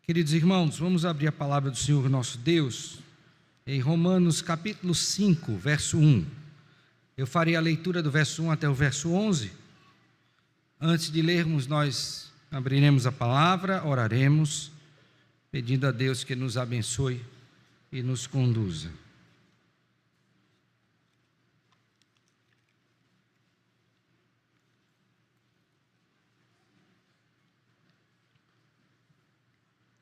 Queridos irmãos, vamos abrir a palavra do Senhor nosso Deus em Romanos capítulo 5, verso 1. Eu farei a leitura do verso 1 até o verso 11. Antes de lermos, nós abriremos a palavra, oraremos, pedindo a Deus que nos abençoe e nos conduza.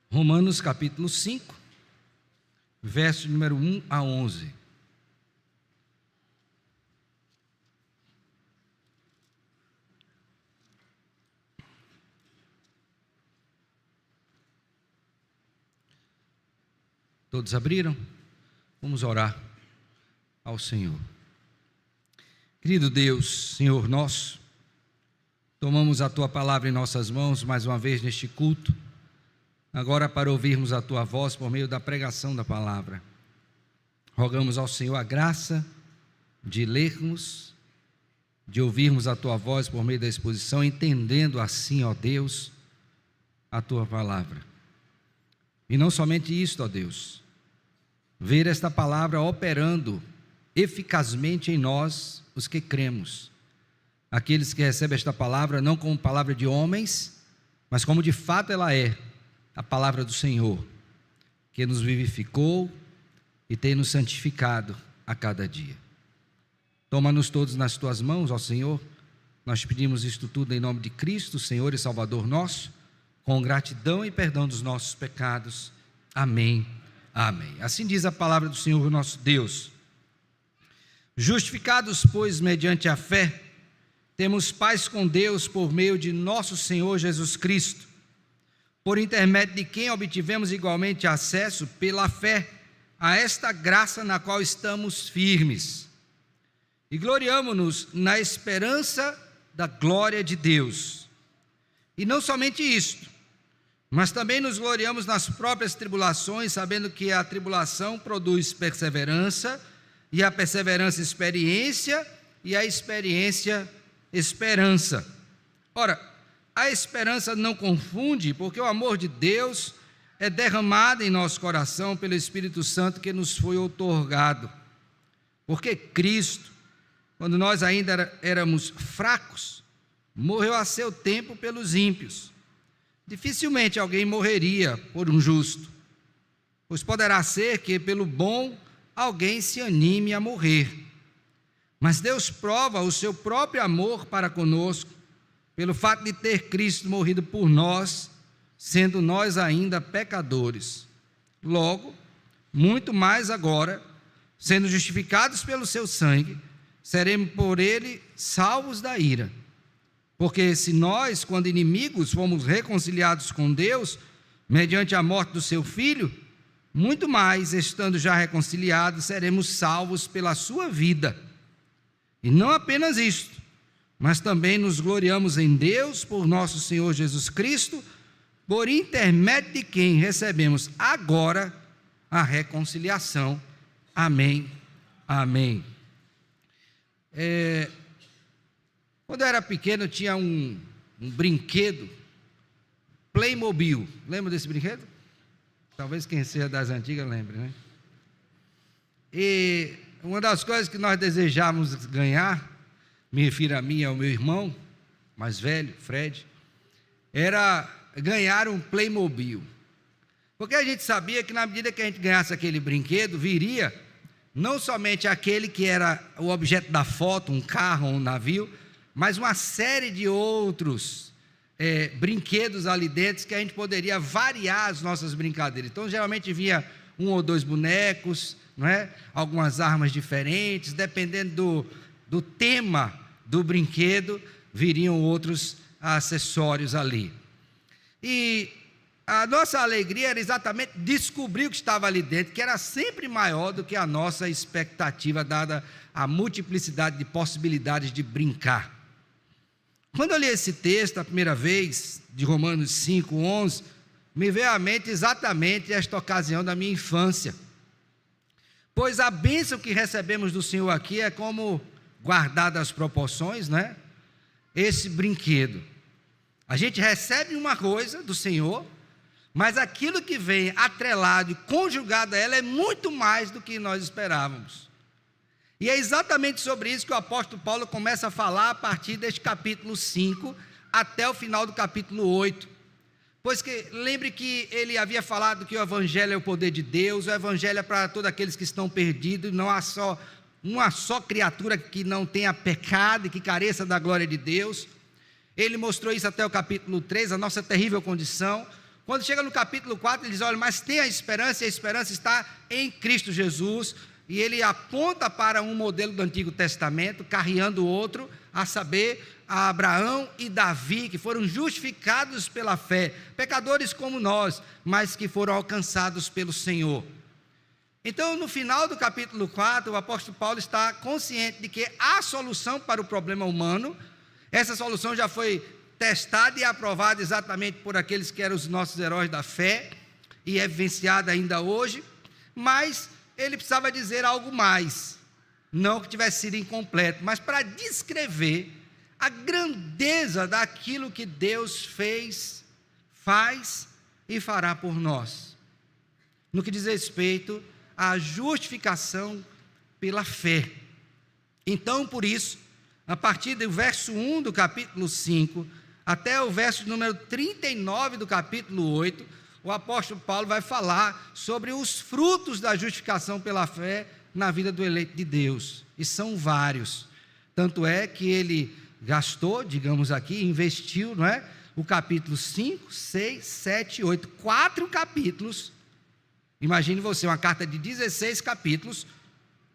Romanos capítulo 5, verso número 1 a 11. Todos abriram? Vamos orar ao Senhor. Querido Deus, Senhor nosso, tomamos a Tua palavra em nossas mãos mais uma vez neste culto, agora para ouvirmos a Tua voz por meio da pregação da palavra. Rogamos ao Senhor a graça de lermos, de ouvirmos a Tua voz por meio da exposição, entendendo assim, ó Deus, a Tua palavra. E não somente isto, ó Deus, ver esta palavra operando eficazmente em nós, os que cremos, aqueles que recebem esta palavra não como palavra de homens, mas como de fato ela é, a palavra do Senhor, que nos vivificou e tem nos santificado a cada dia. Toma-nos todos nas Tuas mãos, ó Senhor, nós pedimos isto tudo em nome de Cristo, Senhor e Salvador nosso, com gratidão e perdão dos nossos pecados. Amém, amém. Assim diz a palavra do Senhor nosso Deus. Justificados, pois, mediante a fé, temos paz com Deus por meio de nosso Senhor Jesus Cristo, por intermédio de quem obtivemos igualmente acesso pela fé a esta graça na qual estamos firmes. E gloriamo-nos na esperança da glória de Deus. E não somente isto, mas também nos gloriamos nas próprias tribulações, sabendo que a tribulação produz perseverança, e a perseverança experiência, e a experiência esperança. Ora, a esperança não confunde, porque o amor de Deus é derramado em nosso coração pelo Espírito Santo que nos foi outorgado. Porque Cristo, quando nós ainda éramos fracos, morreu a seu tempo pelos ímpios. Dificilmente alguém morreria por um justo, pois poderá ser que pelo bom alguém se anime a morrer. Mas Deus prova o seu próprio amor para conosco, pelo fato de ter Cristo morrido por nós, sendo nós ainda pecadores. Logo, muito mais agora, sendo justificados pelo seu sangue, seremos por ele salvos da ira. Porque se nós, quando inimigos, fomos reconciliados com Deus, mediante a morte do seu Filho, muito mais, estando já reconciliados, seremos salvos pela sua vida. E não apenas isto, mas também nos gloriamos em Deus por nosso Senhor Jesus Cristo, por intermédio de quem recebemos agora a reconciliação. Amém, amém. Quando eu era pequeno, eu tinha um brinquedo, Playmobil. Lembra desse brinquedo? Talvez quem seja das antigas lembre, né? E uma das coisas que nós desejávamos ganhar, me refiro a mim e ao meu irmão mais velho, Fred, era ganhar um Playmobil. Porque a gente sabia que na medida que a gente ganhasse aquele brinquedo, viria não somente aquele que era o objeto da foto, um carro, um navio, mas uma série de outros brinquedos ali dentro que a gente poderia variar as nossas brincadeiras. Então, geralmente vinha um ou dois bonecos, não é? Algumas armas diferentes, dependendo do tema do brinquedo, viriam outros acessórios ali. E a nossa alegria era exatamente descobrir o que estava ali dentro, que era sempre maior do que a nossa expectativa, dada a multiplicidade de possibilidades de brincar. Quando eu li esse texto a primeira vez, de Romanos 5, 11, me veio à mente exatamente esta ocasião da minha infância. Pois a bênção que recebemos do Senhor aqui é como, guardadas as proporções, né? Esse brinquedo. A gente recebe uma coisa do Senhor, mas aquilo que vem atrelado e conjugado a ela é muito mais do que nós esperávamos. E é exatamente sobre isso que o apóstolo Paulo começa a falar a partir deste capítulo 5 até o final do capítulo 8. Pois que lembre que ele havia falado que o evangelho é o poder de Deus, o evangelho é para todos aqueles que estão perdidos, não há só uma só criatura que não tenha pecado e que careça da glória de Deus. Ele mostrou isso até o capítulo 3, a nossa terrível condição. Quando chega no capítulo 4, ele diz: olha, mas tem a esperança, e a esperança está em Cristo Jesus. E ele aponta para um modelo do Antigo Testamento, carreando outro, a saber, a Abraão e Davi, que foram justificados pela fé, pecadores como nós, mas que foram alcançados pelo Senhor. Então, no final do capítulo 4, o apóstolo Paulo está consciente de que há solução para o problema humano. Essa solução já foi testada e aprovada exatamente por aqueles que eram os nossos heróis da fé, e é vivenciada ainda hoje, mas ele precisava dizer algo mais, não que tivesse sido incompleto, mas para descrever a grandeza daquilo que Deus fez, faz e fará por nós, no que diz respeito à justificação pela fé. Então, por isso, a partir do verso 1 do capítulo 5, até o verso número 39 do capítulo 8, o apóstolo Paulo vai falar sobre os frutos da justificação pela fé na vida do eleito de Deus, e são vários. Tanto é que ele gastou, digamos aqui, investiu, não é? O capítulo 5, 6, 7, 8, 4 capítulos. Imagine você, uma carta de 16 capítulos,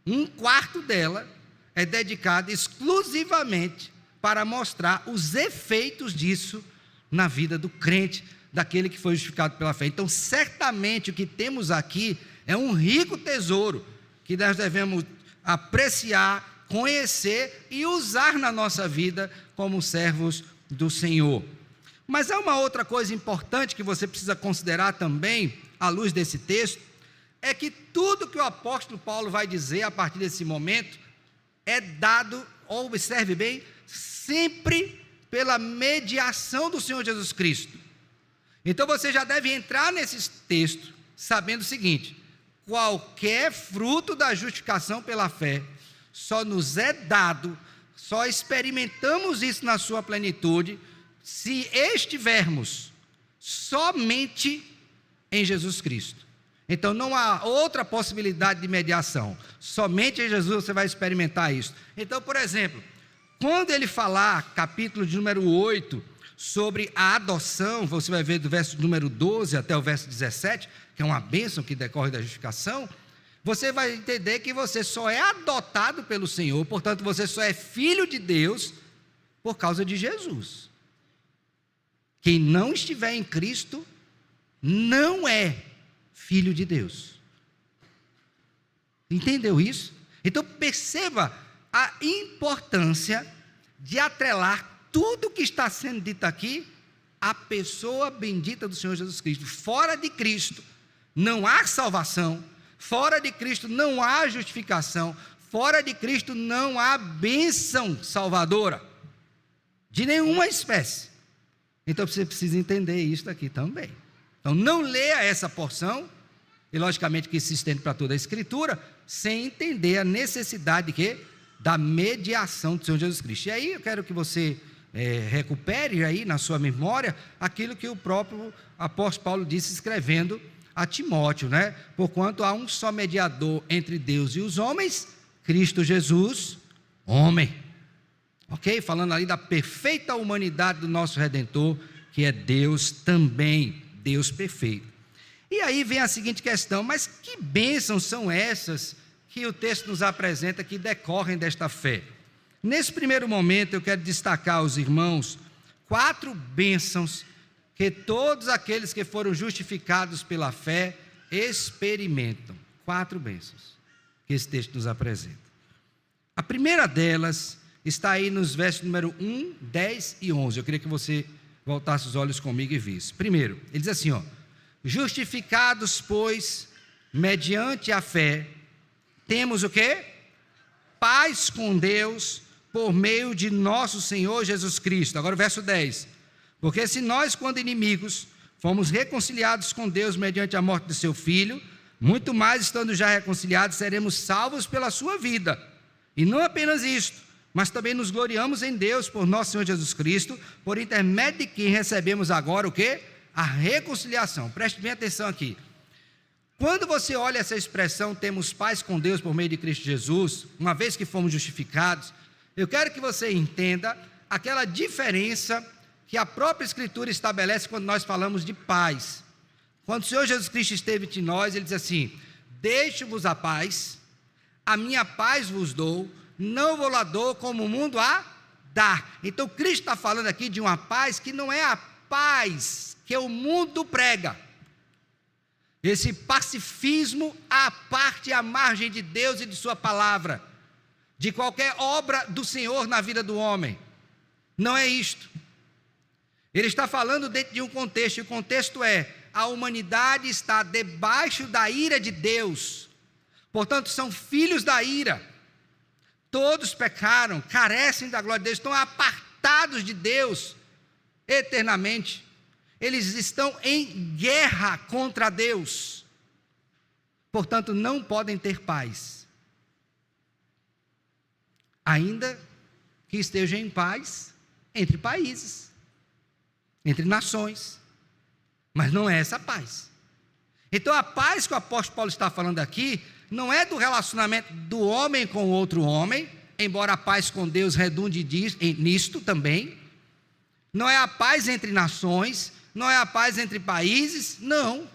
um quarto dela é dedicado exclusivamente para mostrar os efeitos disso na vida do crente, daquele que foi justificado pela fé. Então, certamente o que temos aqui é um rico tesouro que nós devemos apreciar, conhecer e usar na nossa vida como servos do Senhor. Mas há uma outra coisa importante que você precisa considerar também, à luz desse texto, é que tudo que o apóstolo Paulo vai dizer a partir desse momento é dado, observe bem, sempre pela mediação do Senhor Jesus Cristo. Então você já deve entrar nesses textos sabendo o seguinte: qualquer fruto da justificação pela fé só nos é dado, só experimentamos isso na sua plenitude, se estivermos somente em Jesus Cristo. Então não há outra possibilidade de mediação, somente em Jesus você vai experimentar isso. Então, por exemplo, quando ele falar, capítulo de número 8, sobre a adoção, você vai ver do verso número 12 até o verso 17, que é uma bênção que decorre da justificação, você vai entender que você só é adotado pelo Senhor, portanto você só é filho de Deus por causa de Jesus. Quem não estiver em Cristo não é filho de Deus. Entendeu isso? Então perceba a importância de atrelar tudo que está sendo dito aqui à pessoa bendita do Senhor Jesus Cristo. Fora de Cristo não há salvação, fora de Cristo não há justificação, fora de Cristo não há bênção salvadora, de nenhuma espécie. Então você precisa entender isso aqui também. Então não leia essa porção, e logicamente que se estende para toda a Escritura, sem entender a necessidade de quê? Da mediação do Senhor Jesus Cristo. E aí eu quero que você recupere aí na sua memória aquilo que o próprio apóstolo Paulo disse escrevendo a Timóteo, né? Porquanto há um só mediador entre Deus e os homens, Cristo Jesus, homem. Ok? Falando ali da perfeita humanidade do nosso Redentor, que é Deus também, Deus perfeito. E aí vem a seguinte questão: mas que bênçãos são essas que o texto nos apresenta que decorrem desta fé? Nesse primeiro momento eu quero destacar aos irmãos 4 bênçãos que todos aqueles que foram justificados pela fé experimentam. 4 bênçãos que esse texto nos apresenta. A primeira delas está aí nos versos número 1, 10 e 11. Eu queria que você voltasse os olhos comigo e visse. Primeiro, ele diz assim, justificados, pois, mediante a fé, temos o quê? Paz com Deus, por meio de nosso Senhor Jesus Cristo. Agora o verso 10. Porque se nós, quando inimigos, fomos reconciliados com Deus mediante a morte de seu Filho, muito mais estando já reconciliados, seremos salvos pela sua vida. E não apenas isto, mas também nos gloriamos em Deus por nosso Senhor Jesus Cristo, por intermédio de quem recebemos agora o quê? A reconciliação. Preste bem atenção aqui. Quando você olha essa expressão, temos paz com Deus por meio de Cristo Jesus, uma vez que fomos justificados, eu quero que você entenda aquela diferença que a própria Escritura estabelece quando nós falamos de paz. Quando o Senhor Jesus Cristo esteve entre nós, Ele diz assim: deixo-vos a paz, a minha paz vos dou, não vou lá dou como o mundo a dá. Então Cristo está falando aqui de uma paz que não é a paz que o mundo prega. Esse pacifismo à parte, à margem de Deus e de sua palavra, de qualquer obra do Senhor na vida do homem. Não é isto. Ele está falando dentro de um contexto, e o contexto é: a humanidade está debaixo da ira de Deus, portanto são filhos da ira, todos pecaram, carecem da glória de Deus, estão apartados de Deus eternamente, eles estão em guerra contra Deus, portanto não podem ter paz, ainda que estejam em paz entre países, entre nações, mas não é essa paz. Então a paz que o apóstolo Paulo está falando aqui, não é do relacionamento do homem com outro homem, embora a paz com Deus redunde nisto também, não é a paz entre nações, não é a paz entre países, não.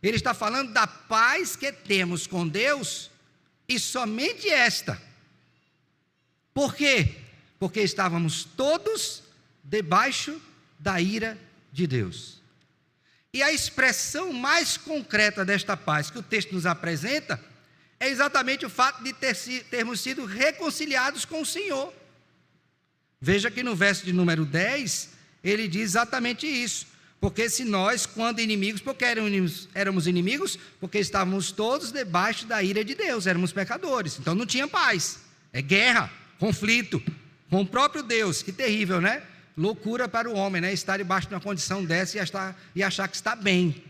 Ele está falando da paz que temos com Deus, e somente esta. Por quê? Porque estávamos todos debaixo da ira de Deus. E a expressão mais concreta desta paz que o texto nos apresenta é exatamente o fato de termos sido reconciliados com o Senhor. Veja que no verso de número 10, ele diz exatamente isso: porque se nós, quando inimigos, porque éramos inimigos, porque estávamos todos debaixo da ira de Deus, éramos pecadores, então não tinha paz, é guerra, conflito com o próprio Deus. Que terrível, né? Loucura para o homem, né? Estar debaixo de uma condição dessa e achar que está bem.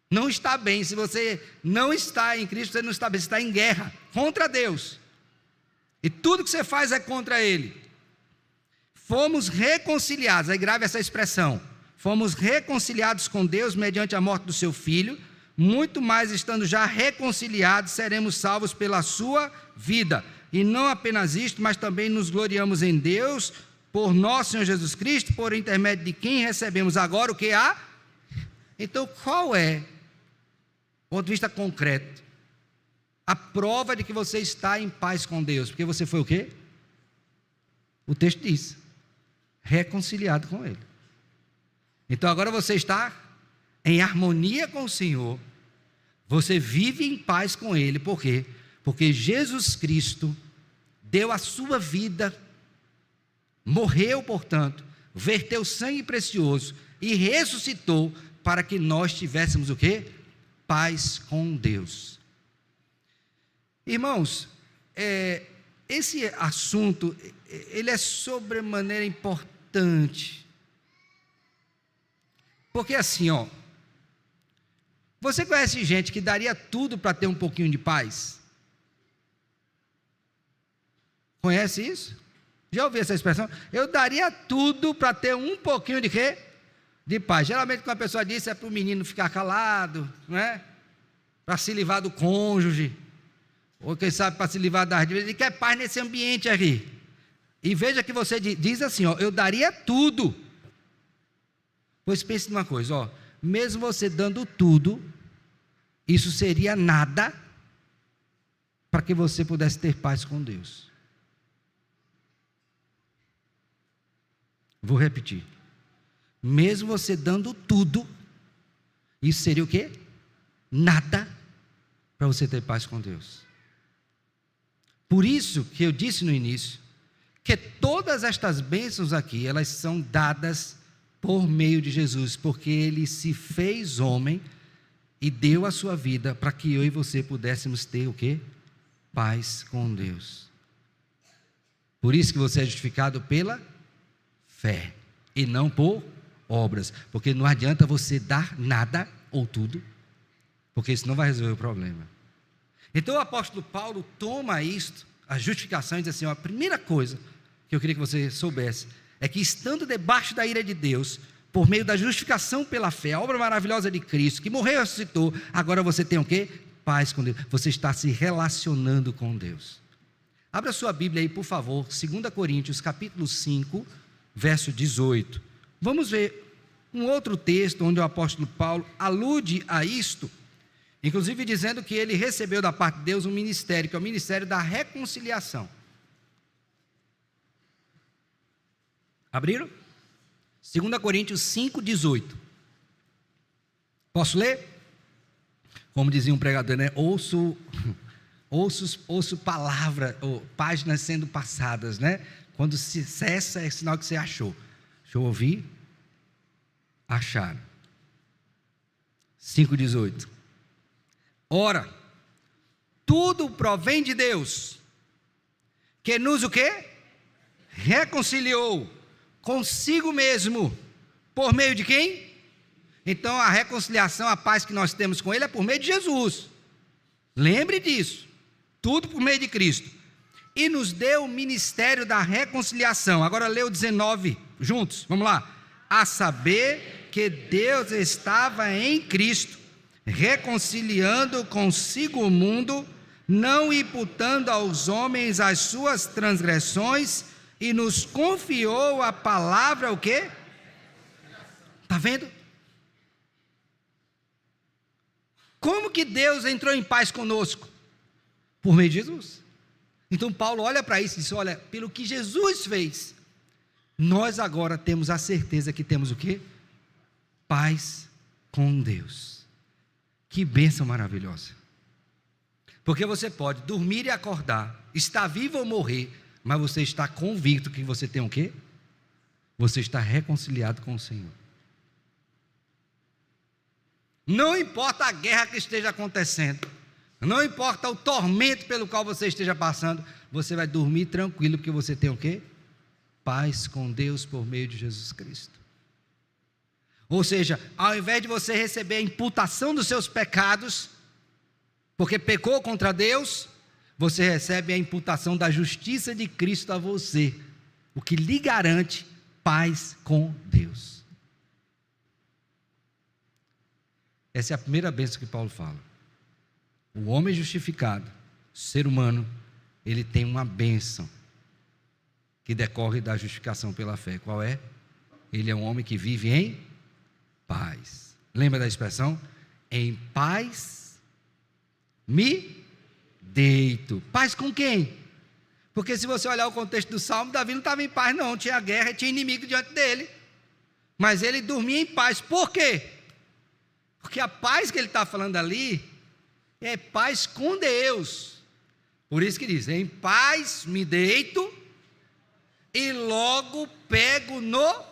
Não está bem. Se você não está em Cristo, você não está bem, você está em guerra contra Deus, e tudo que você faz é contra Ele. Fomos reconciliados, aí grave essa expressão: fomos reconciliados com Deus mediante a morte do seu Filho, muito mais estando já reconciliados, seremos salvos pela sua vida. E não apenas isto, mas também nos gloriamos em Deus por nosso Senhor Jesus Cristo, por intermédio de quem recebemos agora o que há. Então qual é, do ponto de vista concreto, a prova de que você está em paz com Deus? Porque você foi o quê? O texto diz: reconciliado com Ele. Então agora você está em harmonia com o Senhor, você vive em paz com Ele. Por quê? Porque Jesus Cristo deu a sua vida, morreu, portanto, verteu sangue precioso e ressuscitou para que nós tivéssemos o quê? Paz com Deus. Irmãos, esse assunto, ele é sobremaneira importante, porque assim, você conhece gente que daria tudo para ter um pouquinho de paz? Conhece isso? Já ouviu essa expressão? Eu daria tudo para ter um pouquinho de quê? De paz. Geralmente quando a pessoa diz, é para o menino ficar calado, não é? Para se livrar do cônjuge, ou quem sabe para se livrar das dívidas. Ele quer paz nesse ambiente aqui. E veja que você diz assim, eu daria tudo. Pois pense numa coisa, mesmo você dando tudo, isso seria nada para que você pudesse ter paz com Deus. Vou repetir: mesmo você dando tudo, isso seria o quê? Nada para você ter paz com Deus. Por isso que eu disse no início, que todas estas bênçãos aqui, elas são dadas por meio de Jesus, porque Ele se fez homem e deu a sua vida para que eu e você pudéssemos ter o quê? Paz com Deus. Por isso que você é justificado pela fé, e não por obras, porque não adianta você dar nada ou tudo, porque isso não vai resolver o problema. Então o apóstolo Paulo toma isto, a justificação, e diz assim: ó, a primeira coisa que eu queria que você soubesse é que, estando debaixo da ira de Deus, por meio da justificação pela fé, a obra maravilhosa de Cristo, que morreu e ressuscitou, agora você tem o quê? Paz com Deus. Você está se relacionando com Deus. Abra sua Bíblia aí, por favor, 2 Coríntios, capítulo 5, verso 18. Vamos ver um outro texto onde o apóstolo Paulo alude a isto, inclusive dizendo que ele recebeu da parte de Deus um ministério, que é o ministério da reconciliação. Abriram? 2 Coríntios 5, 18. Posso ler? Como dizia um pregador, né? Ouço palavra, ou páginas sendo passadas, né? Quando se cessa, é sinal que você achou. Deixa eu ouvir. Acharam. 5,18. Ora, tudo provém de Deus, que nos o quê? Reconciliou consigo mesmo, por meio de quem? Então a reconciliação, a paz que nós temos com Ele é por meio de Jesus. Lembre disso. Tudo por meio de Cristo. E nos deu o ministério da reconciliação. Agora lê o 19 juntos, vamos lá. A saber que Deus estava em Cristo, reconciliando consigo o mundo, não imputando aos homens as suas transgressões, e nos confiou a palavra, o quê? Está vendo? Como que Deus entrou em paz conosco? Por meio de Jesus. Então Paulo olha para isso e diz: olha, pelo que Jesus fez, nós agora temos a certeza que temos o quê? Paz com Deus. Que bênção maravilhosa. Porque você pode dormir e acordar, estar vivo ou morrer, mas você está convicto que você tem o quê? Você está reconciliado com o Senhor. Não importa a guerra que esteja acontecendo, não importa o tormento pelo qual você esteja passando, você vai dormir tranquilo, porque você tem o quê? Paz com Deus por meio de Jesus Cristo. Ou seja, ao invés de você receber a imputação dos seus pecados, porque pecou contra Deus, você recebe a imputação da justiça de Cristo a você, o que lhe garante paz com Deus. Essa é a primeira bênção que Paulo fala. O homem justificado, o ser humano, ele tem uma bênção que decorre da justificação pela fé. Qual é? Ele é um homem que vive em paz. Lembra da expressão? Em paz me deito. Paz com quem? Porque se você olhar o contexto do Salmo, Davi não estava em paz não, tinha guerra, tinha inimigo diante dele, mas ele dormia em paz. Por quê? Porque a paz que ele está falando ali é paz com Deus. Por isso que diz: em paz me deito e logo pego no...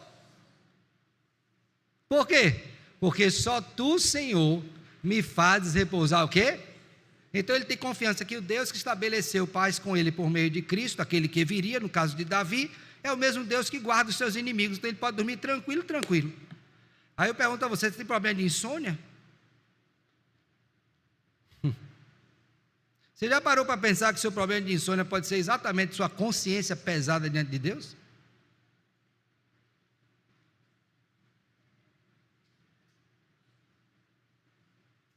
Por quê? Porque só tu, Senhor, me fazes repousar o quê? Então ele tem confiança que o Deus que estabeleceu paz com ele por meio de Cristo, aquele que viria, no caso de Davi, é o mesmo Deus que guarda os seus inimigos. Então ele pode dormir tranquilo, tranquilo. Aí eu pergunto a você: você tem problema de insônia? Você já parou para pensar que o seu problema de insônia pode ser exatamente sua consciência pesada diante de Deus?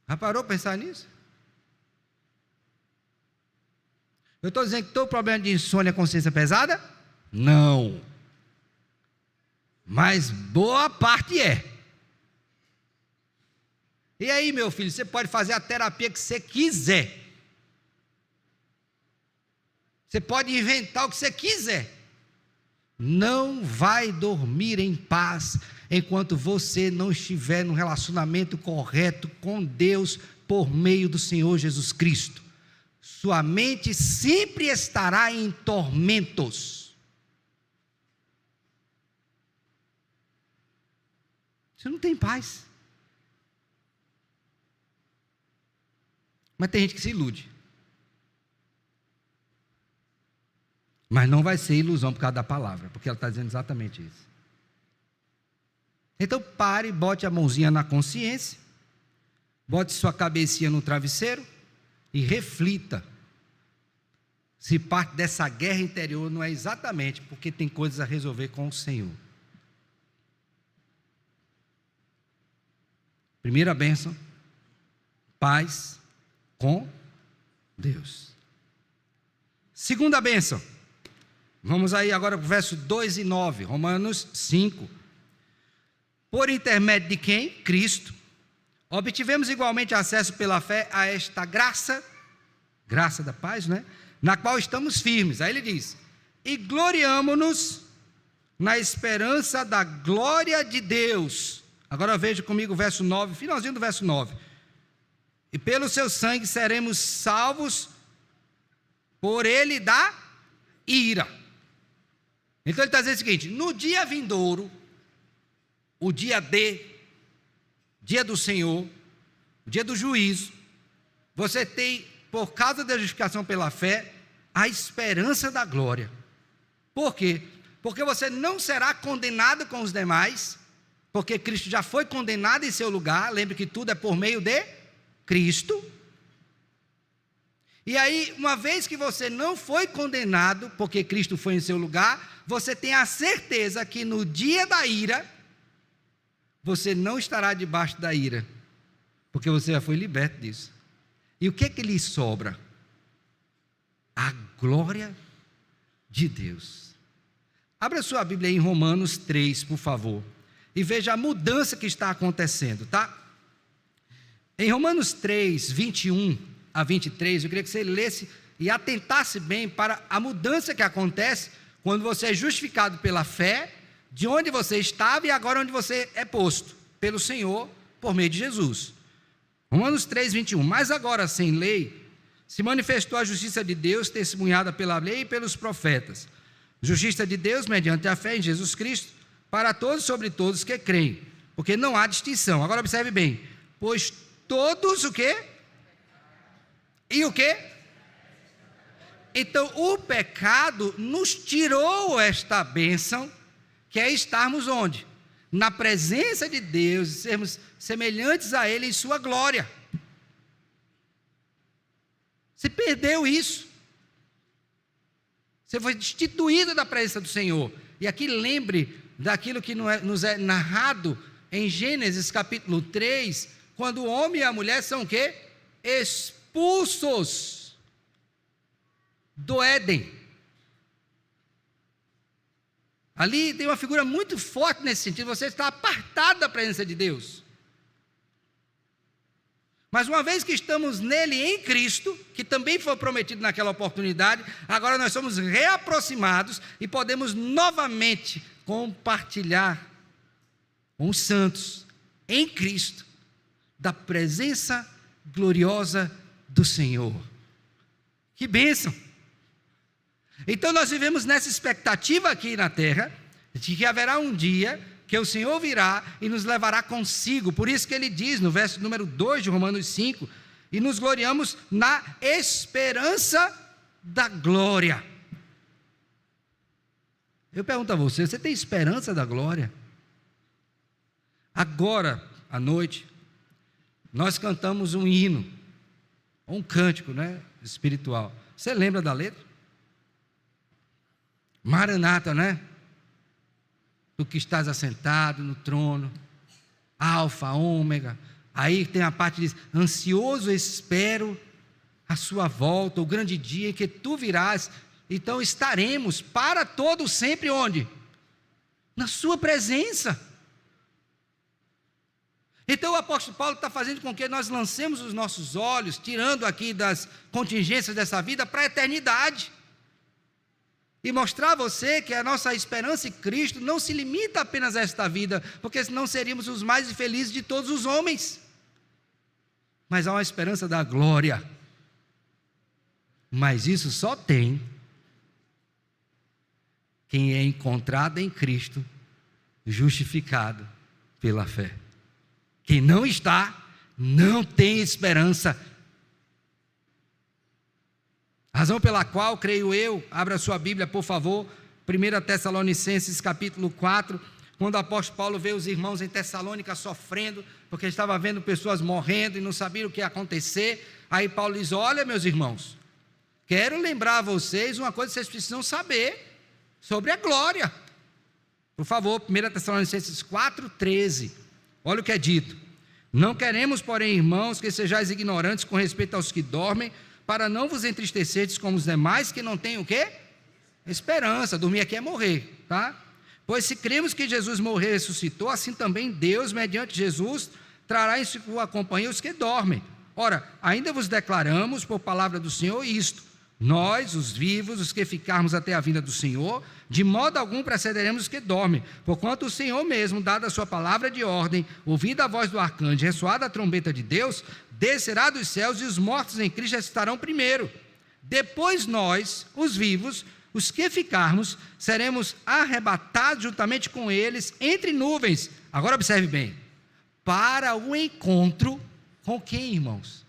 Já parou para pensar nisso? Eu estou dizendo que todo problema de insônia é consciência pesada? Não. Mas boa parte é. E aí, meu filho, você pode fazer a terapia que você quiser. Você pode inventar o que você quiser. Não vai dormir em paz enquanto você não estiver no relacionamento correto com Deus por meio do Senhor Jesus Cristo. Sua mente sempre estará em tormentos. Você não tem paz. Mas tem gente que se ilude. Mas não vai ser ilusão por causa da palavra, porque ela está dizendo exatamente isso. Então pare, bote a mãozinha na consciência, bote sua cabecinha no travesseiro e reflita se parte dessa guerra interior não é exatamente porque tem coisas a resolver com o Senhor. Primeira bênção, paz com Deus. Segunda bênção, vamos aí agora para o verso 2 e 9, Romanos 5. Por intermédio de quem? Cristo. Obtivemos igualmente acesso pela fé a esta graça da paz, né? Na qual estamos firmes. Aí ele diz, e gloriamo-nos na esperança da glória de Deus. Agora veja comigo o verso 9, finalzinho do verso 9. E pelo seu sangue seremos salvos por ele da ira. Então ele está dizendo o seguinte, no dia vindouro, o dia do Senhor, o dia do juízo, você tem, por causa da justificação pela fé, a esperança da glória. Por quê? Porque você não será condenado com os demais, porque Cristo já foi condenado em seu lugar. Lembre que tudo é por meio de Cristo. E aí, uma vez que você não foi condenado, porque Cristo foi em seu lugar, você tem a certeza que no dia da ira, você não estará debaixo da ira, porque você já foi liberto disso. E o que é que lhe sobra? A glória de Deus. Abra sua Bíblia em Romanos 3, por favor, e veja a mudança que está acontecendo, tá? Em Romanos 3, 21 a 23, eu queria que você lesse e atentasse bem para a mudança que acontece quando você é justificado pela fé, de onde você estava e agora onde você é posto pelo Senhor, por meio de Jesus. Romanos 3, 21. Mas agora, sem lei, se manifestou a justiça de Deus, testemunhada pela lei e pelos profetas. Justiça de Deus mediante a fé em Jesus Cristo, para todos e sobre todos que creem, porque não há distinção. Agora observe bem, pois todos o quê? E o quê? Então o pecado nos tirou esta bênção, que é estarmos onde? Na presença de Deus, sermos semelhantes a Ele em sua glória. Você perdeu isso. Você foi destituído da presença do Senhor. E aqui lembre daquilo que nos é narrado em Gênesis capítulo 3, quando o homem e a mulher são o quê? Expulsos do Éden. Ali tem uma figura muito forte nesse sentido, você está apartado da presença de Deus. Mas uma vez que estamos nele em Cristo, que também foi prometido naquela oportunidade, agora nós somos reaproximados e podemos novamente compartilhar com os santos em Cristo da presença gloriosa do Senhor. Que bênção! Então nós vivemos nessa expectativa aqui na terra, de que haverá um dia que o Senhor virá e nos levará consigo. Por isso que ele diz no verso número 2 de Romanos 5, e nos gloriamos na esperança da glória. Eu pergunto a você, você tem esperança da glória? Agora, à noite, nós cantamos um hino, um cântico, né, espiritual. Você lembra da letra? Maranata, né? Tu que estás assentado no trono, Alfa, Ômega. Aí tem a parte que diz, ansioso espero a sua volta, o grande dia em que tu virás. Então estaremos para todo sempre onde? Na sua presença. Então o apóstolo Paulo está fazendo com que nós lancemos os nossos olhos, tirando aqui das contingências dessa vida, para a eternidade. E mostrar a você que a nossa esperança em Cristo não se limita apenas a esta vida, porque senão seríamos os mais infelizes de todos os homens. Mas há uma esperança da glória. Mas isso só tem quem é encontrado em Cristo, justificado pela fé. Quem não está, não tem esperança. Razão pela qual, creio eu, abra sua Bíblia, por favor, 1 Tessalonicenses capítulo 4, Quando o apóstolo Paulo vê os irmãos em Tessalônica sofrendo, porque estava vendo pessoas morrendo e não sabiam o que ia acontecer, aí Paulo diz: olha, meus irmãos, quero lembrar a vocês uma coisa que vocês precisam saber sobre a glória. Por favor, 1 Tessalonicenses 4,13, olha o que é dito: não queremos, porém, irmãos, que sejais ignorantes com respeito aos que dormem, para não vos entristecerdes como os demais que não têm o quê? Esperança. Dormir aqui é morrer, tá? Pois se cremos que Jesus morreu e ressuscitou, assim também Deus, mediante Jesus, trará em sua companhia os que dormem. Ora, ainda vos declaramos, por palavra do Senhor, isto: nós, os vivos, os que ficarmos até a vinda do Senhor, de modo algum precederemos os que dormem, porquanto o Senhor mesmo, dada a sua palavra de ordem, ouvida a voz do arcanjo, ressoada a trombeta de Deus, descerá dos céus, e os mortos em Cristo ressuscitarão primeiro. Depois nós, os vivos, os que ficarmos, seremos arrebatados juntamente com eles entre nuvens. Agora observe bem: para o encontro com quem, irmãos?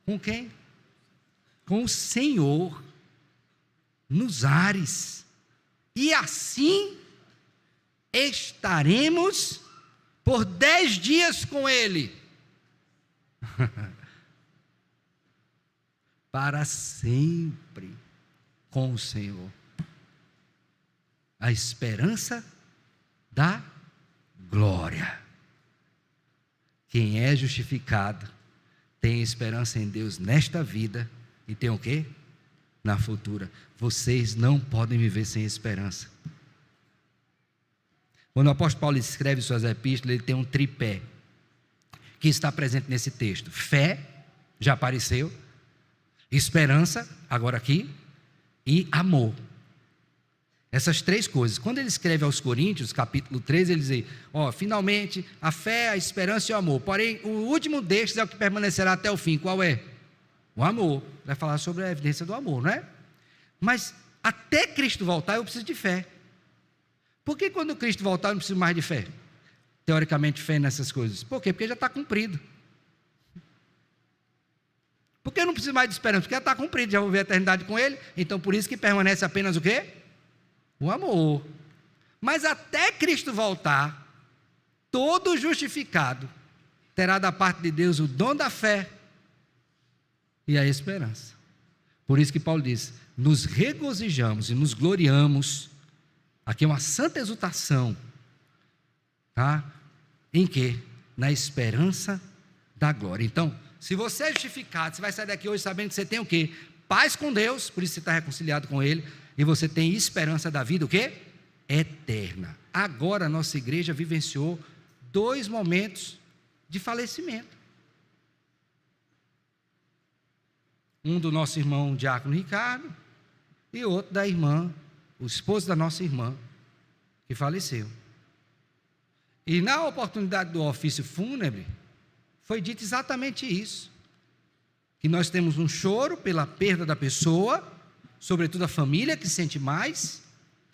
Com quem? Com o Senhor nos ares. E assim estaremos por 10 dias com Ele. Para sempre com o Senhor. A esperança da glória. Quem é justificado tem esperança em Deus nesta vida e tem o quê? Na futura. Vocês não podem viver sem esperança. Quando o apóstolo Paulo escreve suas epístolas, ele tem um tripé que está presente nesse texto: fé, já apareceu; esperança, agora aqui; e amor. Essas três coisas. Quando ele escreve aos Coríntios, capítulo 13, ele diz: finalmente, a fé, a esperança e o amor. Porém, o último destes é o que permanecerá até o fim. Qual é? O amor. Vai falar sobre a evidência do amor, não é? Mas, até Cristo voltar, eu preciso de fé. Por que quando Cristo voltar, eu não preciso mais de fé? Teoricamente, fé nessas coisas. Por quê? Porque já está cumprido. Por que eu não preciso mais de esperança? Porque já está cumprido, já vou ver a eternidade com Ele. Então, por isso que permanece apenas o quê? O amor. Mas até Cristo voltar, todo justificado terá da parte de Deus o dom da fé e a esperança. Por isso que Paulo diz: nos regozijamos e nos gloriamos. Aqui é uma santa exultação, tá? Em quê? Na esperança da glória. Então, se você é justificado, você vai sair daqui hoje sabendo que você tem o quê? Paz com Deus, por isso você está reconciliado com Ele, e você tem esperança da vida, o quê? Eterna. Agora a nossa igreja vivenciou 2 momentos de falecimento. Um do nosso irmão Diácono Ricardo, e outro da irmã, o esposo da nossa irmã, que faleceu. E na oportunidade do ofício fúnebre, foi dito exatamente isso: que nós temos um choro pela perda da pessoa, sobretudo a família que sente mais,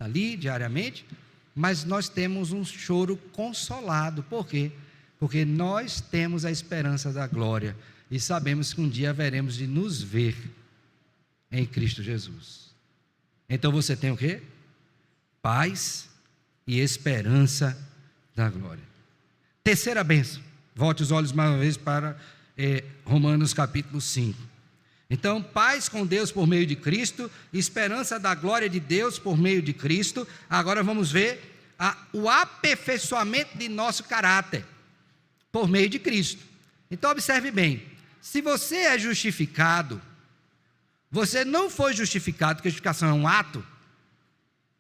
ali diariamente, mas nós temos um choro consolado. Por quê? Porque nós temos a esperança da glória, e sabemos que um dia haveremos de nos ver em Cristo Jesus. Então você tem o quê? Paz e esperança da glória. Terceira bênção. Volte os olhos mais uma vez para Romanos capítulo 5. Então, paz com Deus por meio de Cristo, esperança da glória de Deus por meio de Cristo. Agora vamos ver o aperfeiçoamento de nosso caráter por meio de Cristo. Então observe bem: se você é justificado, você não foi justificado, porque justificação é um ato,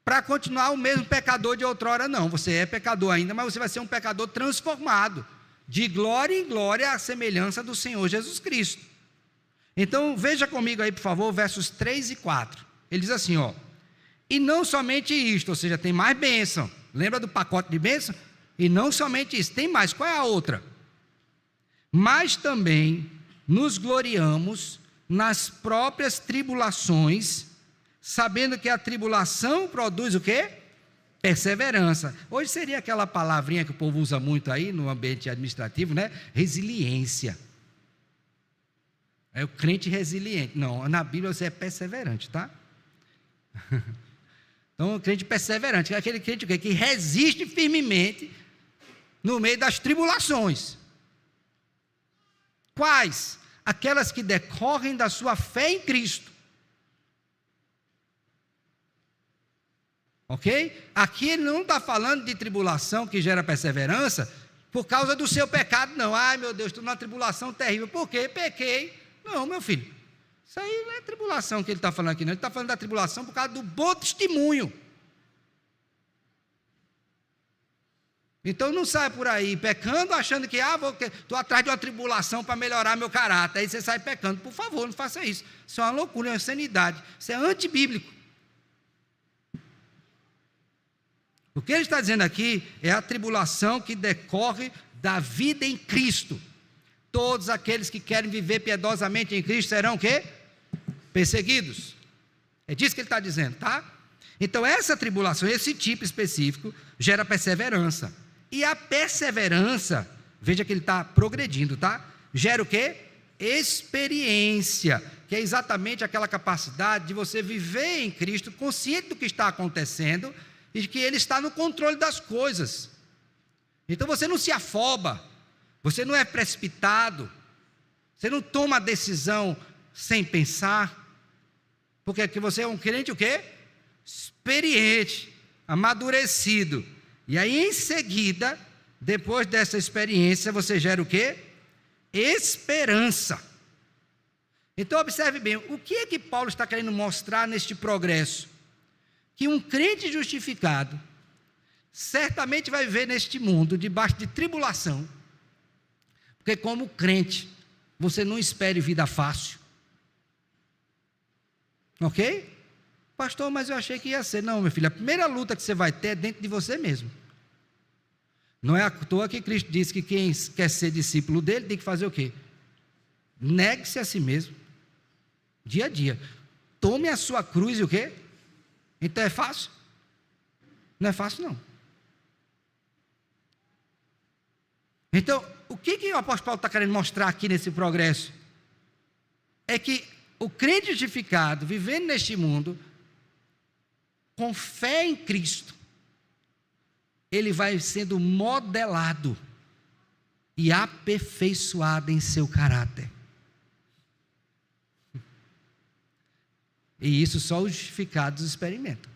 para continuar o mesmo pecador de outrora, não. Você é pecador ainda, mas você vai ser um pecador transformado, de glória em glória, à semelhança do Senhor Jesus Cristo. Então veja comigo aí, por favor, versos 3 e 4. Ele diz assim, e não somente isto, ou seja, tem mais bênção. Lembra do pacote de bênção? E não somente isso, tem mais. Qual é a outra? Mas também nos gloriamos nas próprias tribulações, sabendo que a tribulação produz o quê? Perseverança. Hoje seria aquela palavrinha que o povo usa muito aí no ambiente administrativo, né? Resiliência. É o crente resiliente. Não, na Bíblia você é perseverante, tá? Então, o crente perseverante, é aquele crente que resiste firmemente no meio das tribulações. Quais? Aquelas que decorrem da sua fé em Cristo. Ok? Aqui ele não está falando de tribulação que gera perseverança por causa do seu pecado, não. Ai, meu Deus, estou numa tribulação terrível. Por quê? Pequei. Não, meu filho. Isso aí não é tribulação que ele está falando aqui, não. Ele está falando da tribulação por causa do bom testemunho. Então não sai por aí pecando, achando que estou atrás de uma tribulação para melhorar meu caráter. Aí você sai pecando. Por favor, não faça isso. Isso é uma loucura, é uma insanidade. Isso é antibíblico. O que ele está dizendo aqui é a tribulação que decorre da vida em Cristo. Todos aqueles que querem viver piedosamente em Cristo serão o quê? Perseguidos. É disso que ele está dizendo, tá? Então essa tribulação, esse tipo específico, gera perseverança. E a perseverança, veja que ele está progredindo, tá? Gera o quê? Experiência, que é exatamente aquela capacidade de você viver em Cristo, consciente do que está acontecendo, e que Ele está no controle das coisas. Então você não se afoba, você não é precipitado, você não toma a decisão sem pensar, porque aqui você é um crente o quê? Experiente, amadurecido. E aí em seguida, depois dessa experiência, você gera o quê? Esperança. Então observe bem, o que é que Paulo está querendo mostrar neste progresso? Que um crente justificado certamente vai viver neste mundo debaixo de tribulação, porque como crente você não espere vida fácil, ok? Pastor, mas eu achei que ia ser. Não, meu filho, a primeira luta que você vai ter é dentro de você mesmo. Não é à toa que Cristo disse que quem quer ser discípulo dele tem que fazer o quê? Negue-se a si mesmo, dia a dia, tome a sua cruz e o quê? Então é fácil? Não é fácil, não. Então, o que o apóstolo Paulo está querendo mostrar aqui nesse progresso? É que o crente justificado, vivendo neste mundo, com fé em Cristo, ele vai sendo modelado e aperfeiçoado em seu caráter. E isso só os justificados experimentam.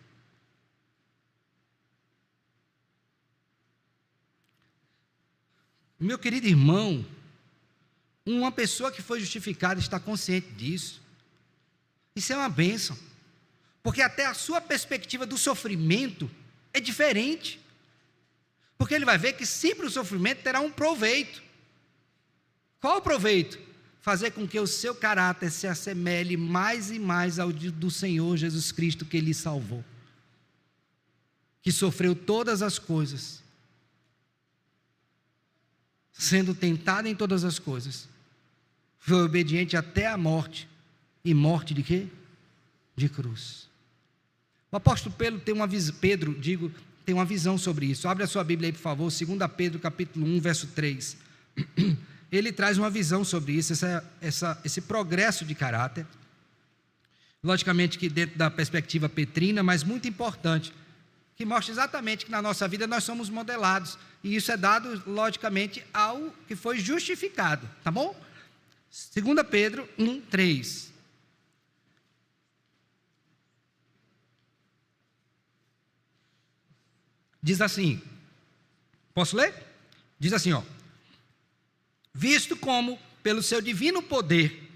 Meu querido irmão, uma pessoa que foi justificada está consciente disso. Isso é uma bênção. Porque até a sua perspectiva do sofrimento é diferente. Porque ele vai ver que sempre o sofrimento terá um proveito. Qual o proveito? Fazer com que o seu caráter se assemelhe mais e mais ao do Senhor Jesus Cristo, que Ele salvou, que sofreu todas as coisas, sendo tentado em todas as coisas, foi obediente até a morte. E morte de quê? De cruz. O apóstolo Pedro tem uma visão sobre isso. Abre a sua Bíblia aí, por favor, 2 Pedro capítulo 1, verso 3. Ele traz uma visão sobre isso, esse progresso de caráter, logicamente que dentro da perspectiva petrina, mas muito importante, que mostra exatamente que na nossa vida nós somos modelados, e isso é dado logicamente ao que foi justificado, tá bom? 2 Pedro 1, 3. Diz assim, posso ler? Diz assim, visto como, pelo seu divino poder,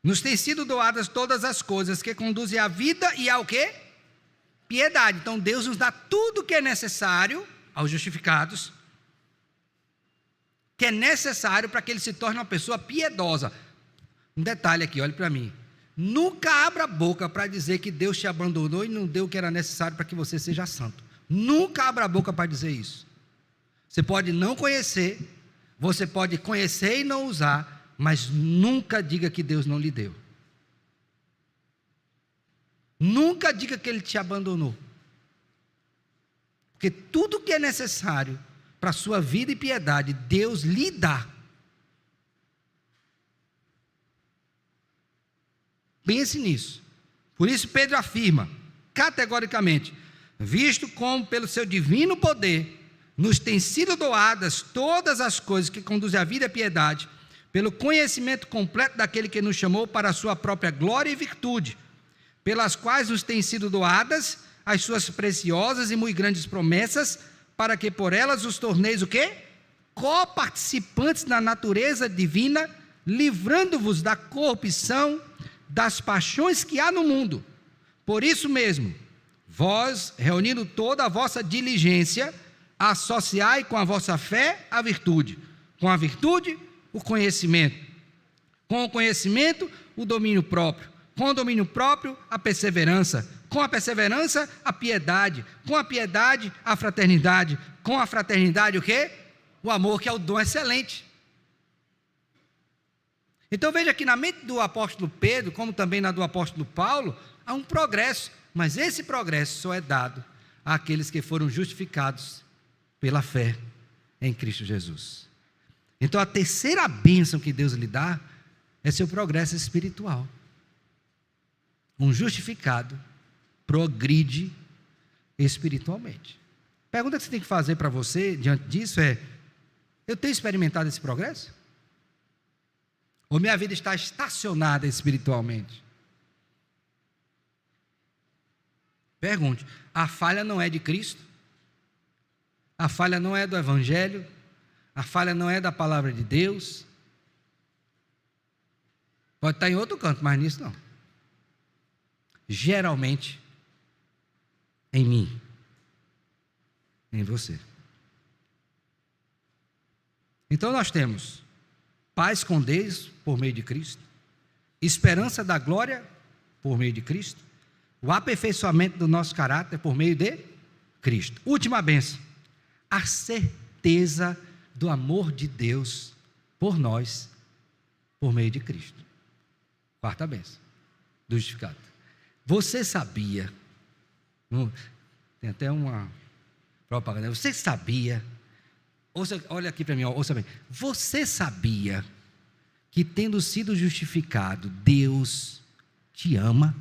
nos têm sido doadas todas as coisas que conduzem à vida e ao quê? Piedade. Então Deus nos dá tudo o que é necessário aos justificados, que é necessário para que ele se torne uma pessoa piedosa. Um detalhe aqui, olhe para mim. Nunca abra a boca para dizer que Deus te abandonou e não deu o que era necessário para que você seja santo. Nunca abra a boca para dizer isso. Você pode não conhecer, você pode conhecer e não usar, mas nunca diga que Deus não lhe deu. Nunca diga que Ele te abandonou. Porque tudo que é necessário para a sua vida e piedade, Deus lhe dá. Pense nisso. Por isso Pedro afirma, categoricamente, visto como pelo seu divino poder nos têm sido doadas todas as coisas que conduzem à vida e à piedade, pelo conhecimento completo daquele que nos chamou para a sua própria glória e virtude, pelas quais nos têm sido doadas as suas preciosas e muito grandes promessas, para que por elas os torneis o quê? Coparticipantes da natureza divina, livrando-vos da corrupção das paixões que há no mundo. Por isso mesmo, vós, reunindo toda a vossa diligência, associai com a vossa fé a virtude, com a virtude o conhecimento, com o conhecimento o domínio próprio, com o domínio próprio a perseverança, com a perseverança a piedade, com a piedade a fraternidade, com a fraternidade o quê? O amor, que é o dom excelente. Então veja que na mente do apóstolo Pedro, como também na do apóstolo Paulo, há um progresso, mas esse progresso só é dado àqueles que foram justificados pela fé em Cristo Jesus. Então a terceira bênção que Deus lhe dá é seu progresso espiritual. Um justificado progride espiritualmente. A pergunta que você tem que fazer para você diante disso é: eu tenho experimentado esse progresso? Ou minha vida está estacionada espiritualmente? Pergunte: a falha não é de Cristo? A falha não é do Evangelho? A falha não é da palavra de Deus? Pode estar em outro canto, mas nisso não. Geralmente, em mim, em você. Então nós temos paz com Deus por meio de Cristo, esperança da glória por meio de Cristo, o aperfeiçoamento do nosso caráter por meio de Cristo. Última bênção: a certeza do amor de Deus por nós, por meio de Cristo. Quarta bênção do justificado. Você sabia, tem até uma propaganda, você sabia, olha aqui para mim, ouça bem, você sabia que tendo sido justificado, Deus te ama?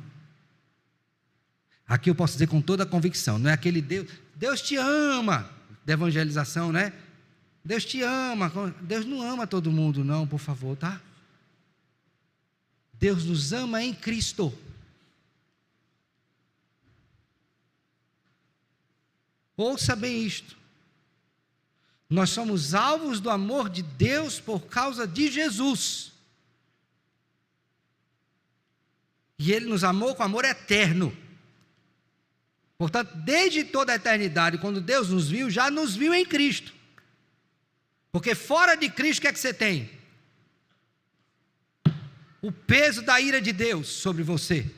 Aqui eu posso dizer com toda a convicção, não é aquele Deus te ama, da evangelização, né? Deus te ama, Deus não ama todo mundo não, por favor, tá? Deus nos ama em Cristo. Ouça bem isto: nós somos alvos do amor de Deus por causa de Jesus, e Ele nos amou com amor eterno. Portanto, desde toda a eternidade, quando Deus nos viu, já nos viu em Cristo, porque fora de Cristo, o que é que você tem? O peso da ira de Deus sobre você.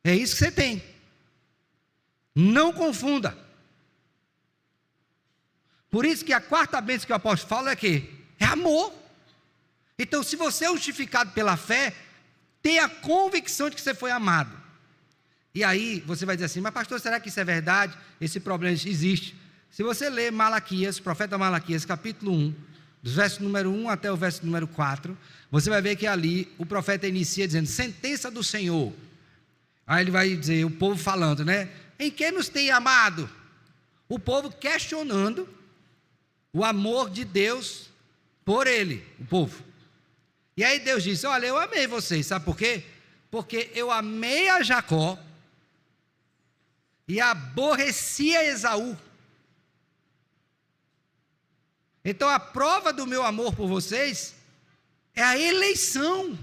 É isso que você tem. Não confunda. Por isso que a quarta bênção que o apóstolo fala é que é amor. Então, se você é justificado pela fé, tenha a convicção de que você foi amado. E aí você vai dizer assim: mas pastor, será que isso é verdade? Esse problema existe. Se você ler Malaquias, profeta Malaquias, capítulo 1, dos versos número 1 até o verso número 4, você vai ver que ali o profeta inicia dizendo: sentença do Senhor. Aí ele vai dizer, o povo falando, né? Em que nos tem amado? O povo questionando o amor de Deus por ele, o povo. E aí Deus disse: olha, eu amei vocês, sabe por quê? Porque eu amei a Jacó e aborreci a Esaú. Então a prova do meu amor por vocês é a eleição.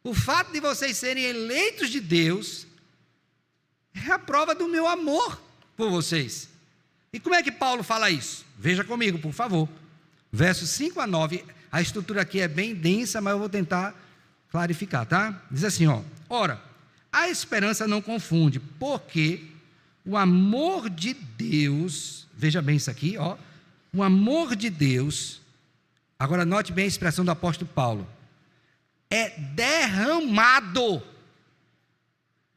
O fato de vocês serem eleitos de Deus é a prova do meu amor por vocês. E como é que Paulo fala isso? Veja comigo, por favor. Versos 5 a 9, a estrutura aqui é bem densa, mas eu vou tentar clarificar, tá? Diz assim, ó: ora, a esperança não confunde, porque o amor de Deus, veja bem isso aqui, ó, o amor de Deus, agora note bem a expressão do apóstolo Paulo, é derramado.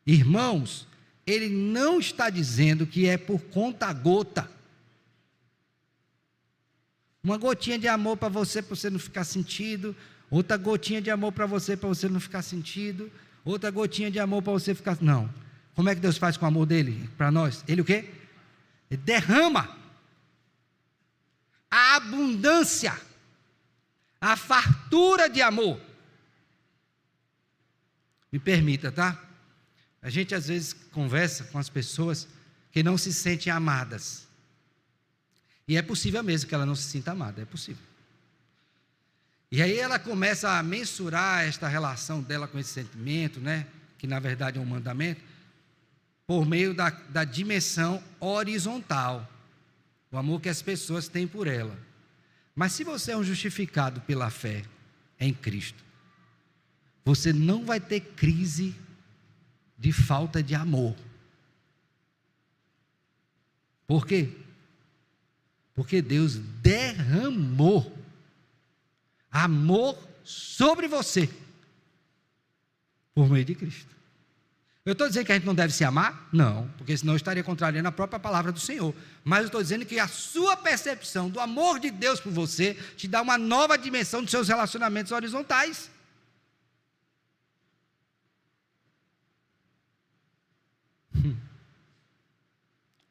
Irmãos, ele não está dizendo que é por conta gota. Uma gotinha de amor para você não ficar sentido, outra gotinha de amor para você não ficar sentido, outra gotinha de amor para você ficar... Não. Como é que Deus faz com o amor dele para nós? Ele o quê? Ele derrama a abundância, a fartura de amor. Me permita, tá? A gente às vezes conversa com as pessoas que não se sentem amadas. E é possível mesmo que ela não se sinta amada, é possível. E aí ela começa a mensurar esta relação dela com esse sentimento, né? Que na verdade é um mandamento, por meio da dimensão horizontal, o amor que as pessoas têm por ela. Mas se você é um justificado pela fé em Cristo, você não vai ter crise de falta de amor. Por quê? Porque Deus derramou amor sobre você por meio de Cristo. Eu estou dizendo que a gente não deve se amar? Não, porque senão eu estaria contrariando a própria palavra do Senhor. Mas eu estou dizendo que a sua percepção do amor de Deus por você te dá uma nova dimensão dos seus relacionamentos horizontais.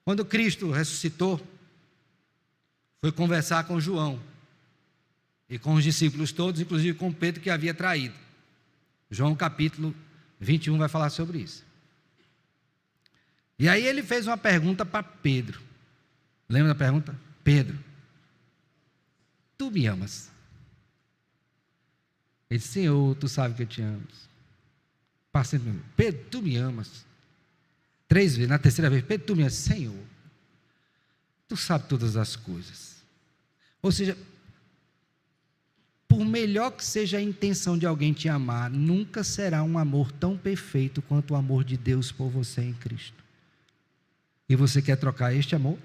Quando Cristo ressuscitou, foi conversar com João e com os discípulos todos, inclusive com Pedro, que havia traído. João capítulo 21 vai falar sobre isso. E aí ele fez uma pergunta para Pedro. Lembra da pergunta? Pedro, tu me amas? Ele disse, Senhor, tu sabe que eu te amo. Pedro, tu me amas? 3 vezes, na terceira vez, Pedro, tu me amas? Senhor, tu sabes todas as coisas. Ou seja, por melhor que seja a intenção de alguém te amar, nunca será um amor tão perfeito quanto o amor de Deus por você em Cristo. E você quer trocar este amor?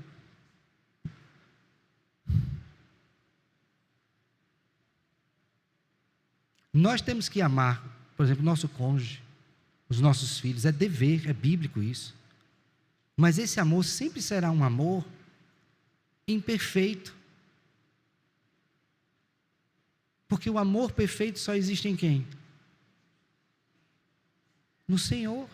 Nós temos que amar, por exemplo, nosso cônjuge, os nossos filhos, é dever, é bíblico isso. Mas esse amor sempre será um amor imperfeito. Porque o amor perfeito só existe em quem? No Senhor.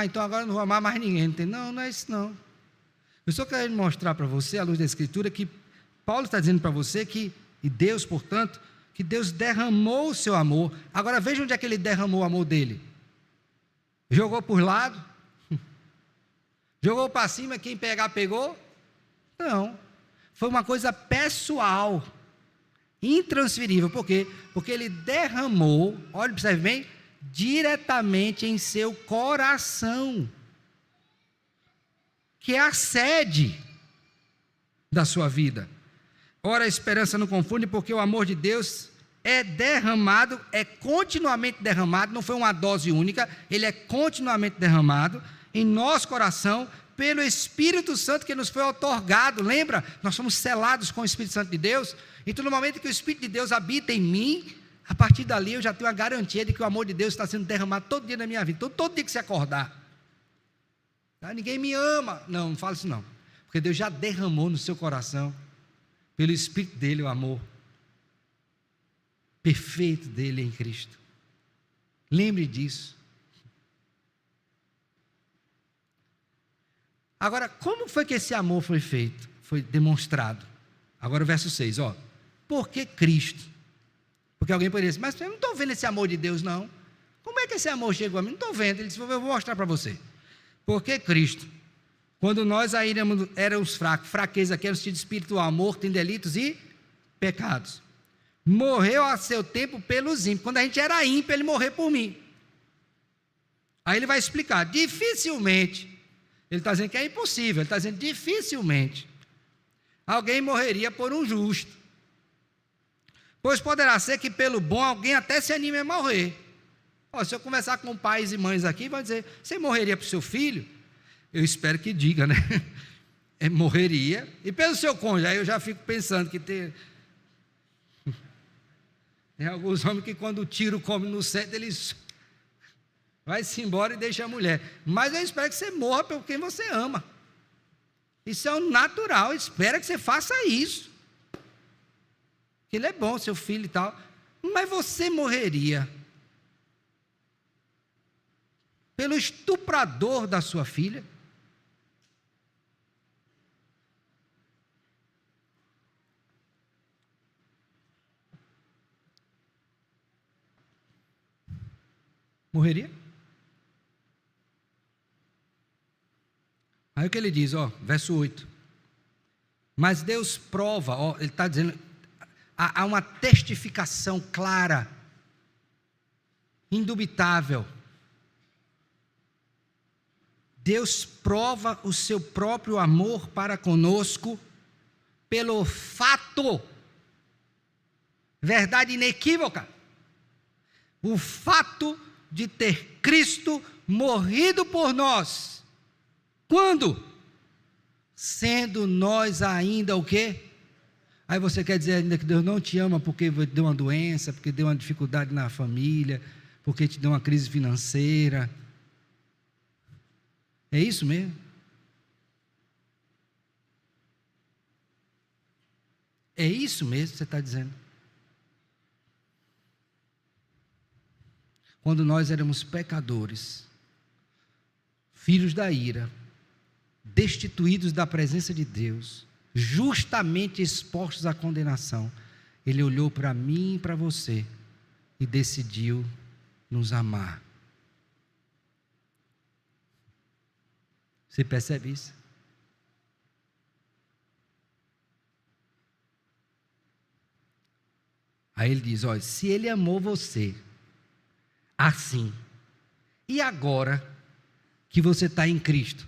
Então agora eu não vou amar mais ninguém. Não, não é isso não. Eu só quero mostrar para você, à luz da Escritura, que Paulo está dizendo para você que, e Deus, portanto, que Deus derramou o seu amor. Agora veja onde é que ele derramou o amor dele. Jogou por lado? Jogou para cima, quem pegar, pegou? Não. Foi uma coisa pessoal, intransferível. Por quê? Porque ele derramou, olha, observe bem, diretamente em seu coração, que é a sede da sua vida. Ora, a esperança não confunde, porque o amor de Deus é derramado, é continuamente derramado, não foi uma dose única, ele é continuamente derramado em nosso coração, pelo Espírito Santo que nos foi outorgado. Lembra? Nós somos selados com o Espírito Santo de Deus. Então no momento que o Espírito de Deus habita em mim, a partir dali eu já tenho a garantia de que o amor de Deus está sendo derramado todo dia na minha vida. Então todo dia que você acordar, ninguém me ama, não fala isso não, porque Deus já derramou no seu coração, pelo Espírito dele, o amor perfeito dele em Cristo. Lembre disso. Agora, como foi que esse amor foi feito? Foi demonstrado. Agora o verso 6, por que Cristo? Porque alguém poderia dizer, mas eu não estou vendo esse amor de Deus não. Como é que esse amor chegou a mim? Não estou vendo. Ele disse, eu vou mostrar para você. Por que Cristo? Quando nós ainda éramos fracos, fraqueza aqui, no sentido espiritual, morto em delitos e pecados, morreu a seu tempo pelos ímpios. Quando a gente era ímpio, ele morreu por mim. Aí ele vai explicar, dificilmente, ele está dizendo que é impossível, ele está dizendo dificilmente alguém morreria por um justo, pois poderá ser que pelo bom alguém até se anime a morrer. Se eu conversar com pais e mães aqui, vão dizer, você morreria por seu filho? Eu espero que diga, né? Morreria. E pelo seu cônjuge, aí eu já fico pensando que tem alguns homens que quando o tiro come no centro, eles vai-se embora e deixa a mulher. Mas eu espero que você morra por quem você ama. Isso é o natural, espera que você faça isso. que ele é bom, seu filho e tal, mas você morreria pelo estuprador da sua filha? Morreria? Aí o que ele diz, verso 8. Mas Deus prova, ele está dizendo, há uma testificação clara, indubitável. Deus prova o seu próprio amor para conosco pelo fato, verdade inequívoca, o fato de ter Cristo morrido por nós. Quando? Sendo nós ainda o quê? Aí você quer dizer ainda que Deus não te ama porque deu uma doença, porque deu uma dificuldade na família, porque te deu uma crise financeira. É isso mesmo? É isso mesmo que você está dizendo? Quando nós éramos pecadores, filhos da ira, destituídos da presença de Deus, justamente expostos à condenação, Ele olhou para mim e para você e decidiu nos amar. Você percebe isso? Aí ele diz, olha, se Ele amou você assim, e agora que você está em Cristo,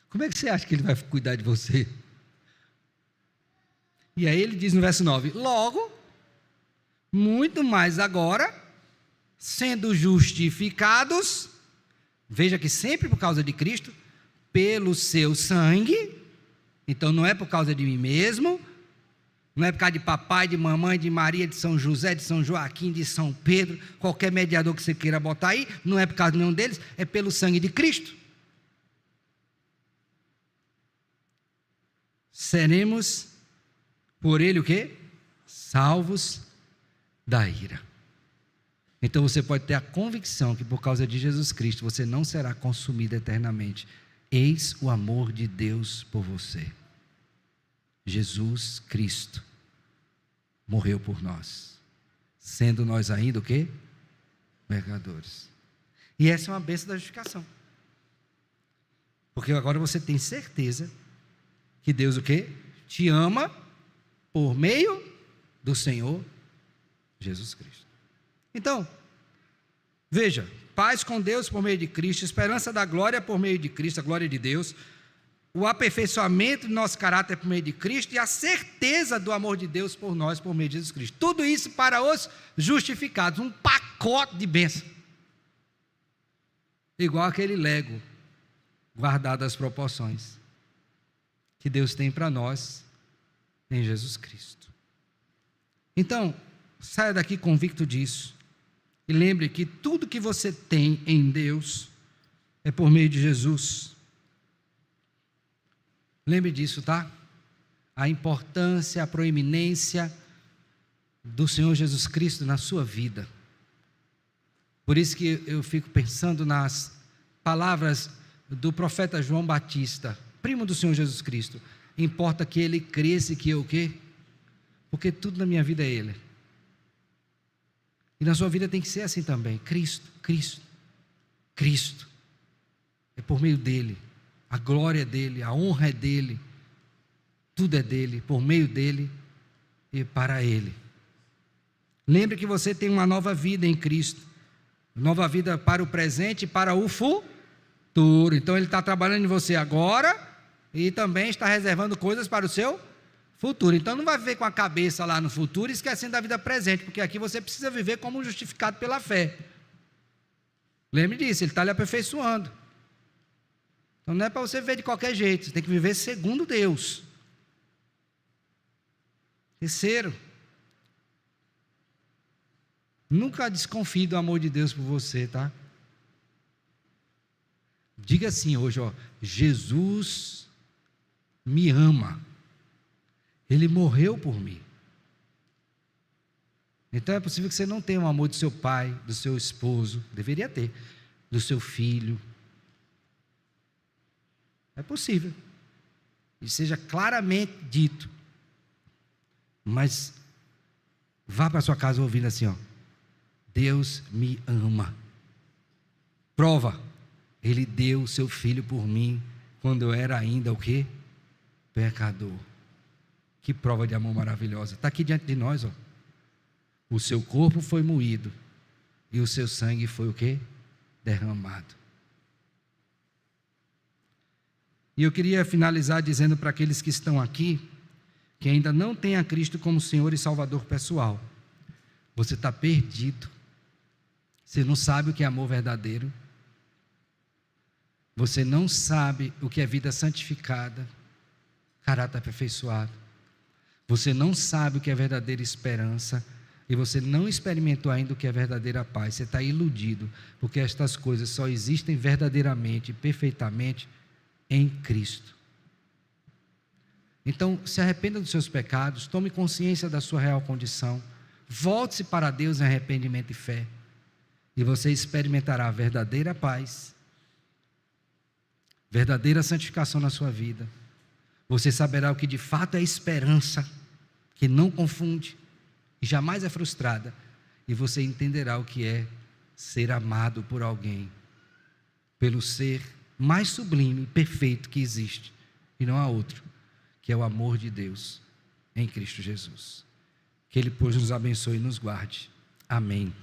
como é que você acha que Ele vai cuidar de você? E aí ele diz no verso 9, logo, muito mais agora, sendo justificados, veja que sempre por causa de Cristo, pelo seu sangue, então não é por causa de mim mesmo, não é por causa de papai, de mamãe, de Maria, de São José, de São Joaquim, de São Pedro, qualquer mediador que você queira botar aí, não é por causa de nenhum deles, é pelo sangue de Cristo. Seremos por Ele o quê? Salvos da ira. Então você pode ter a convicção que por causa de Jesus Cristo você não será consumido eternamente. Eis o amor de Deus por você. Jesus Cristo morreu por nós, sendo nós ainda o quê? Pecadores. E essa é uma bênção da justificação. Porque agora você tem certeza que Deus o quê? Te ama por meio do Senhor Jesus Cristo. Então, veja, paz com Deus por meio de Cristo, esperança da glória por meio de Cristo, a glória de Deus, o aperfeiçoamento do nosso caráter por meio de Cristo e a certeza do amor de Deus por nós por meio de Jesus Cristo. Tudo isso para os justificados, um pacote de bênção. Igual aquele Lego, guardado as proporções, que Deus tem para nós em Jesus Cristo. Então, saia daqui convicto disso. E lembre que tudo que você tem em Deus é por meio de Jesus. Lembre disso, tá? A importância, a proeminência do Senhor Jesus Cristo na sua vida. Por isso que eu fico pensando nas palavras do profeta João Batista, primo do Senhor Jesus Cristo. Importa que ele cresça e que eu o quê? Porque tudo na minha vida é Ele. E na sua vida tem que ser assim também. Cristo, Cristo, Cristo. É por meio dEle. A glória é dEle, a honra é dEle. Tudo é dEle, por meio dEle e para Ele. Lembre que você tem uma nova vida em Cristo. Nova vida para o presente e para o futuro. Então Ele está trabalhando em você agora e também está reservando coisas para o seu futuro. Então não vai viver com a cabeça lá no futuro e esquecendo da vida presente, porque aqui você precisa viver como justificado pela fé. Lembre disso, Ele está lhe aperfeiçoando. Então não é para você viver de qualquer jeito, você tem que viver segundo Deus. Terceiro, nunca desconfie do amor de Deus por você, tá? Diga assim hoje, Jesus me ama. Ele morreu por mim. Então é possível que você não tenha o amor do seu pai, do seu esposo, deveria ter, do seu filho. É possível. E seja claramente dito. Mas vá para sua casa ouvindo assim, ó: Deus me ama. Prova, Ele deu o seu filho por mim, quando eu era ainda o quê? Pecador. Que prova de amor maravilhosa. Está aqui diante de nós, ó. O seu corpo foi moído, e o seu sangue foi o quê? Derramado. E eu queria finalizar dizendo para aqueles que estão aqui, que ainda não têm a Cristo como Senhor e Salvador pessoal: você está perdido. Você não sabe o que é amor verdadeiro. Você não sabe o que é vida santificada, caráter aperfeiçoado. Você não sabe o que é verdadeira esperança. E você não experimentou ainda o que é verdadeira paz. Você está iludido, porque estas coisas só existem verdadeiramente, perfeitamente em Cristo. Então, se arrependa dos seus pecados, tome consciência da sua real condição, volte-se para Deus em arrependimento e fé, e você experimentará a verdadeira paz, verdadeira santificação na sua vida. Você saberá o que de fato é esperança, que não confunde e jamais é frustrada, e você entenderá o que é ser amado por alguém, pelo ser mais sublime e perfeito que existe, e não há outro, que é o amor de Deus em Cristo Jesus. Que Ele, pois, nos abençoe e nos guarde. Amém.